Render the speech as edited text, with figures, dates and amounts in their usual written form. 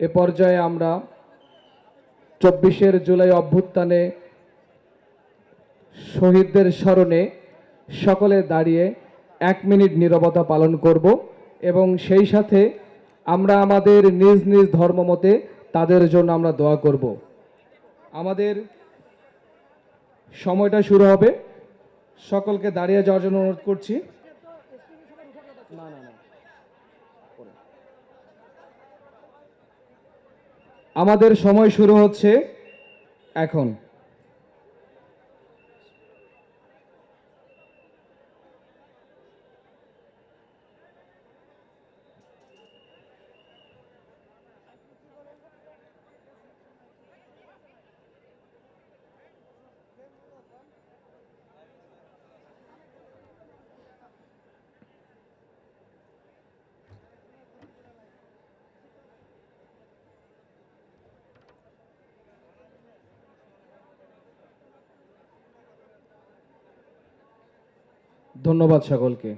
এ পর্যায়ে আমরা 24 জুলাই অভ্যুত্থানে শহীদদের স্মরণে সকলে দাঁড়িয়ে 1 মিনিট নীরবতা পালন করব এবং সেই সাথে আমরা আমাদের নিজ নিজ ধর্মমতে তাদের জন্য আমরা দোয়া করব। আমাদের সময়টা শুরু হবে। সকলকে দাঁড়িয়ে যাওয়ার জন্য অনুরোধ করছি। আমাদের সময় শুরু হচ্ছে এখন। ধন্যবাদ সকলকে।